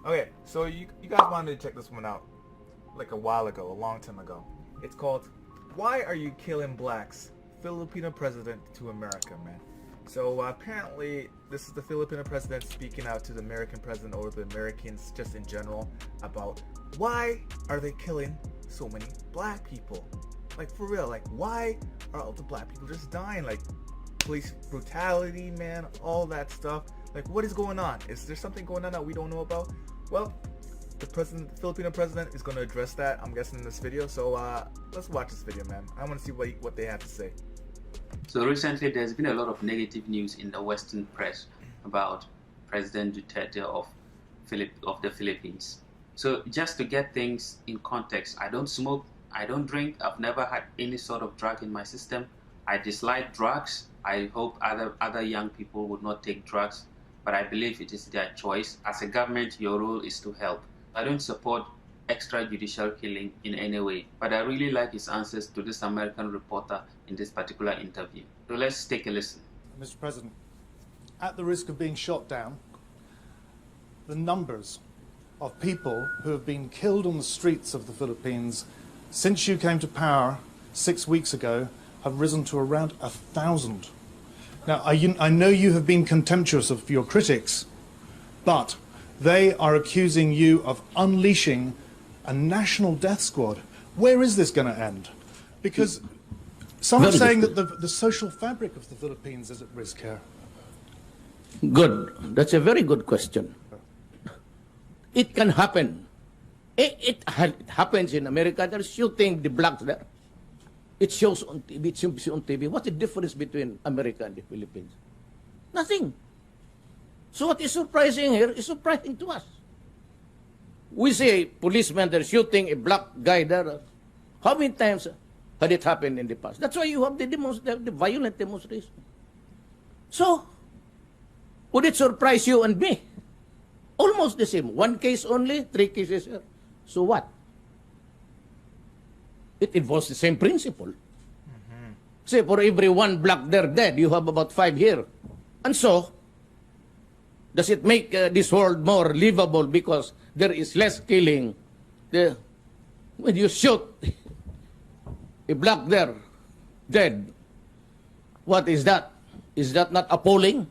Okay, so you guys wanted to check this one out like a while ago, a long time ago. It's called "Why Are You Killing Blacks?" Filipino President to America, man. So apparently, this is the Filipino president speaking out to the American president or the Americans just in general about why are they killing so many black people? Like for real, like why are all the black people just dying? Like police brutality, man, all that stuff. Like what is going on? Is there something going on that we don't know about? Well, the Filipino president, is going to address that. I'm guessing in this video. So let's watch this video, man. I want to see what they have to say. So recently, there's been a lot of negative news in the Western press about President Duterte of the Philippines. So just to get things in context, I don't smoke, I don't drink, I've never had any sort of drug in my system. I dislike drugs. I hope other young people would not take drugs, but I believe it is their choice. As a government, your role is to help. I don't support extrajudicial killing in any way, but I really like his answers to this American reporter in this particular interview. So let's take a listen. Mr. President, at the risk of being shot down, the numbers of people who have been killed on the streets of the Philippines since you came to power 6 weeks ago have risen to around 1,000. Now, I know you have been contemptuous of your critics, but they are accusing you of unleashing a national death squad. Where is this going to end? Because some are saying that the social fabric of the Philippines is at risk here. Good. That's a very good question. It can happen. It happens in America. They're shooting the blacks there. It shows on TV. It shows on TV. What's the difference between America and the Philippines? Nothing. So what is surprising here is surprising to us. We see policemen, they're shooting a black guy there. How many times had it happened in the past? That's why you have the violent demonstration. So, would it surprise you and me? Almost the same. One case only, 3 cases here. So what? It involves the same principle. Say, for every 1 black there dead, you have about 5 here. And so, does it make this world more livable because there is less killing? When you shoot a black there, dead, what is that? Is that not appalling?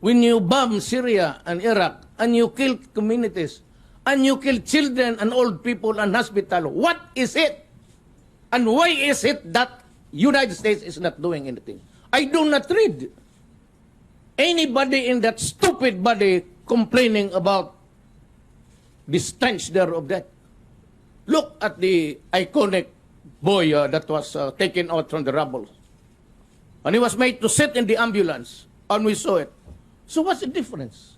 When you bomb Syria and Iraq, and you kill communities, and you kill children and old people and hospital, what is it? And why is it that United States is not doing anything? I do not read anybody in that stupid body complaining about the stench there of that. Look at the iconic boy that was taken out from the rubble. And he was made to sit in the ambulance, and we saw it. So what's the difference?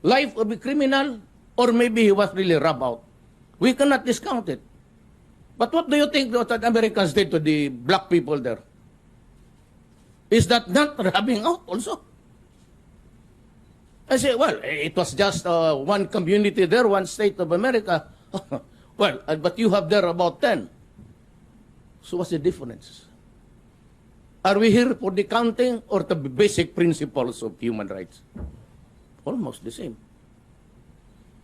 Life of a criminal, or maybe he was really rubbed out. We cannot discount it. But what do you think that Americans did to the black people there? Is that not rubbing out also? I say, well, it was just one community there, one state of America. Well, but you have there about 10. So what's the difference? Are we here for the counting or the basic principles of human rights? Almost the same.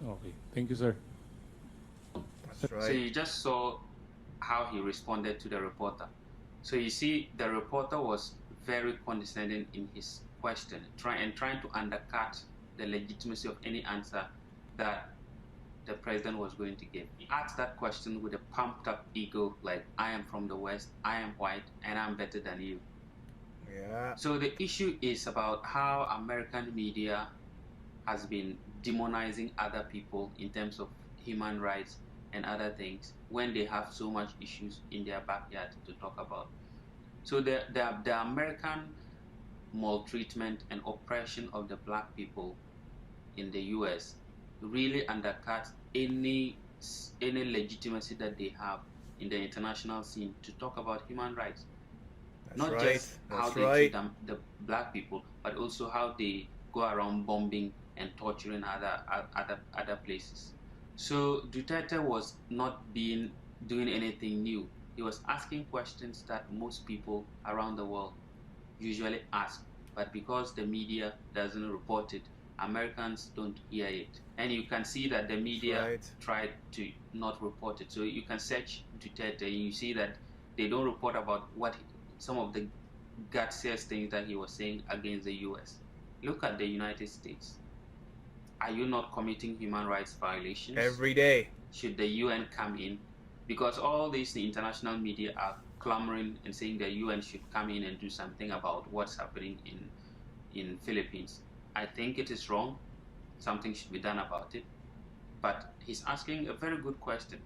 Okay, thank you, sir. That's right. So you just saw how he responded to the reporter. So you see, the reporter was very condescending in his question, trying to undercut the legitimacy of any answer that the president was going to give. He asked that question with a pumped up ego, like, I am from the West, I am white, and I'm better than you. Yeah. So the issue is about how American media has been demonizing other people in terms of human rights and other things when they have so much issues in their backyard to talk about. So the American maltreatment and oppression of the black people in the US really undercuts any legitimacy that they have in the international scene to talk about human rights. That's Not right. just how That's they right. treat the black people, but also how they go around bombing and torturing other places. So Duterte was not doing anything new. He was asking questions that most people around the world usually ask, but because the media doesn't report it, Americans don't hear it. And you can see that the media Right. tried to not report it. So you can search Duterte and you see that they don't report about some of the gutsiest things that he was saying against the US. Look at the United States. Are you not committing human rights violations? Every day. Should the UN come in? Because all these international media are clamoring and saying the UN should come in and do something about what's happening in Philippines. I think it is wrong. Something should be done about it. But he's asking a very good question.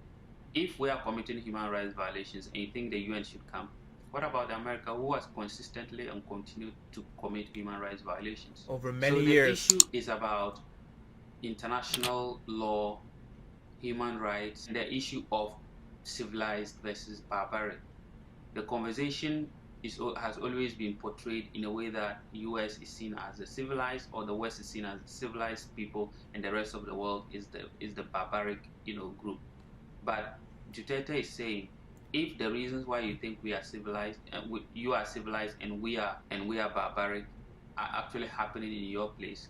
If we are committing human rights violations and you think the UN should come, what about America, who has consistently and continued to commit human rights violations? Over many so years. The issue is about international law, human rights, and the issue of civilized versus barbaric. The conversation has always been portrayed in a way that US is seen as a civilized, or the West is seen as civilized people, and the rest of the world is the barbaric, group. But Duterte is saying, if the reasons why you think we are civilized, you are civilized, and we are barbaric, are actually happening in your place,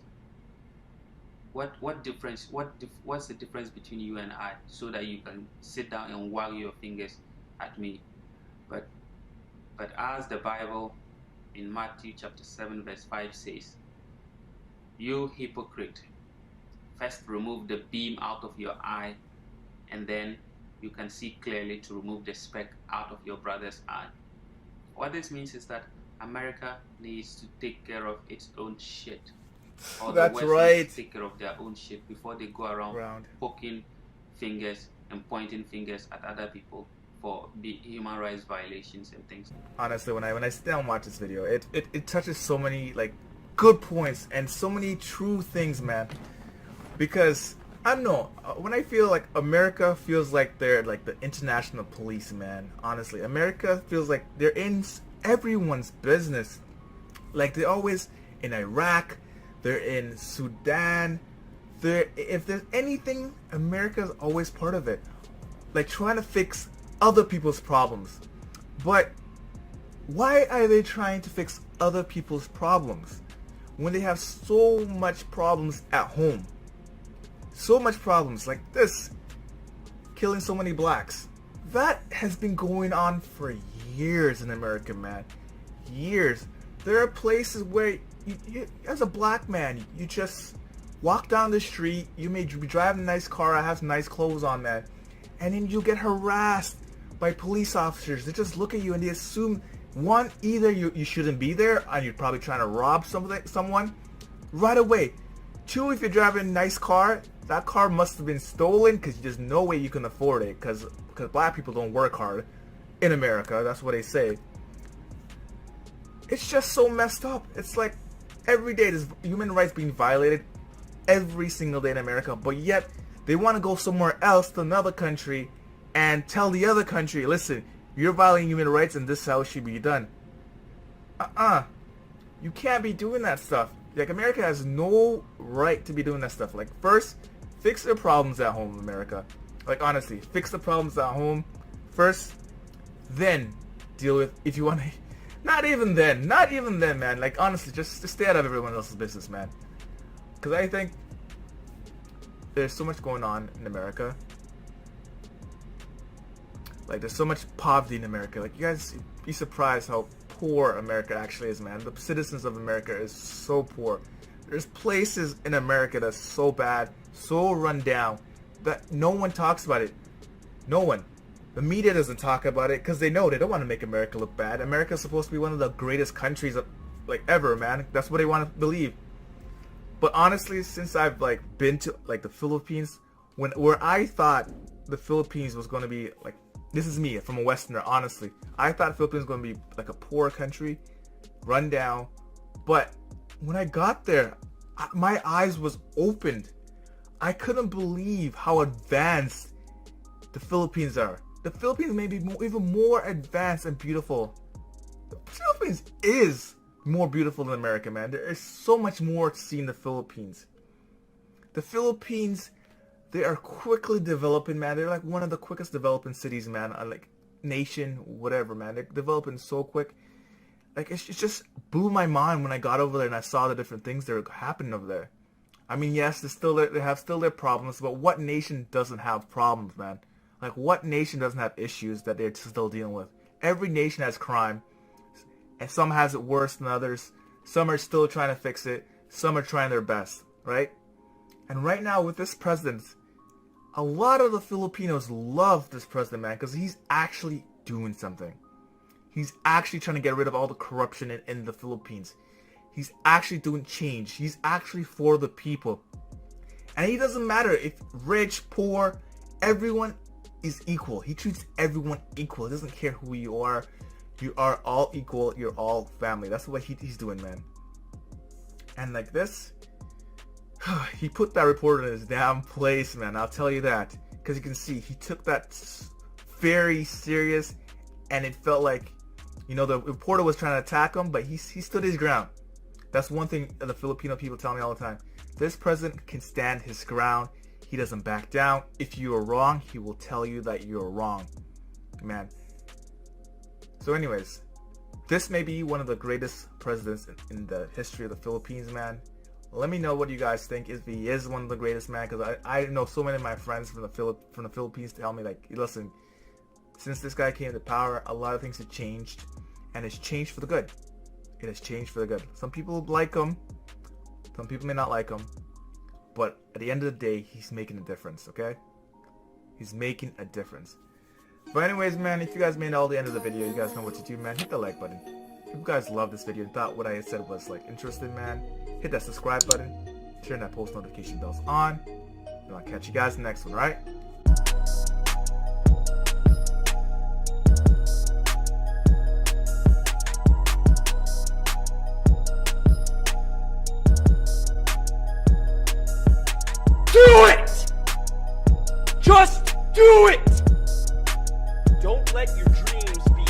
what difference? What's the difference between you and I, so that you can sit down and wag your fingers at me? But as the Bible in Matthew chapter 7 verse 5 says, you hypocrite, first remove the beam out of your eye, and then you can see clearly to remove the speck out of your brother's eye. What this means is that America needs to take care of its own shit. Or That's the West right. needs to take care of their own shit before they go around poking fingers and pointing fingers at other people for human rights violations and things. Honestly, when I sit down and watch this video, it touches so many like good points and so many true things, man. Because I don't know, when I feel like America feels like they're like the international police, man. Honestly, America feels like they're in everyone's business. Like they're always in Iraq, they're in Sudan. If there's anything, America's always part of it. Like trying to fix other people's problems. But why are they trying to fix other people's problems when they have so much problems at home? So much problems like this, killing so many blacks. That has been going on for years in America, man. Years. There are places where you as a black man, you just walk down the street, you may be driving a nice car, I have nice clothes on, man, and then you get harassed by police officers. They just look at you and they assume, one, either you shouldn't be there and you're probably trying to rob someone right away. Two, if you're driving a nice car, that car must have been stolen because there's no way you can afford it because black people don't work hard in America. That's what they say. It's just so messed up. It's like every day there's human rights being violated every single day in America, but yet they want to go somewhere else to another country and tell the other country, listen, you're violating human rights and this is how it should be done. You can't be doing that stuff. Like, America has no right to be doing that stuff. Like, first, fix the problems at home, America. Like, honestly, fix the problems at home first, then deal with, if you want to, not even then, man. Like, honestly, just stay out of everyone else's business, man. Because I think there's so much going on in America. Like, there's so much poverty in America. Like, you guys be surprised how poor America actually is, man. The citizens of America is so poor. There's places in America that's so bad, so run down, that no one talks about it. No one. The media doesn't talk about it because they know they don't want to make America look bad. America's supposed to be one of the greatest countries like ever, man. That's what they want to believe. But honestly, since I've like been to like the Philippines, where I thought the Philippines was going to be like, this is me from a Westerner, honestly, I thought Philippines was going to be like a poor country, run down. But when I got there, my eyes was opened. I couldn't believe how advanced the Philippines are. The Philippines may be even more advanced and beautiful. The Philippines is more beautiful than America, man. There is so much more to see in the Philippines. The Philippines, they are quickly developing, man. They're like one of the quickest developing cities, man. Like nation, whatever, man. They're developing so quick. Like it just blew my mind when I got over there and I saw the different things that are happening over there. I mean, yes, they have still their problems, but what nation doesn't have problems, man? Like, what nation doesn't have issues that they're still dealing with? Every nation has crime, and some has it worse than others. Some are still trying to fix it. Some are trying their best, right? And right now with this president, a lot of the Filipinos love this president, man, because he's actually doing something. He's actually trying to get rid of all the corruption in the Philippines. He's actually doing change. He's actually for the people. And he doesn't matter if rich, poor, everyone is equal. He treats everyone equal. He doesn't care who you are. You are all equal. You're all family. That's what he's doing, man. And like this, he put that reporter in his damn place, man. I'll tell you that. Because you can see, he took that very serious, and it felt like, you know, the reporter was trying to attack him, but he stood his ground. That's one thing the Filipino people tell me all the time. This president can stand his ground. He doesn't back down. If you are wrong, he will tell you that you're wrong, man. So anyways, this may be one of the greatest presidents in the history of the Philippines, man. Let me know what you guys think, if he is one of the greatest, man, because I know so many of my friends from the Philippines tell me, like, listen, since this guy came to power, a lot of things have changed, and it's changed for the good. It has changed for the good. Some people like him, some people may not like him, but at the end of the day, he's making a difference, okay? He's making a difference. But anyways, man, if you guys made it all the end of the video, you guys know what to do, man. Hit the like button. If you guys love this video and thought what I said was, like, interesting, man, hit that subscribe button, turn that post notification bells on, and I'll catch you guys in the next one, right? Do it! Just do it! Don't let your dreams be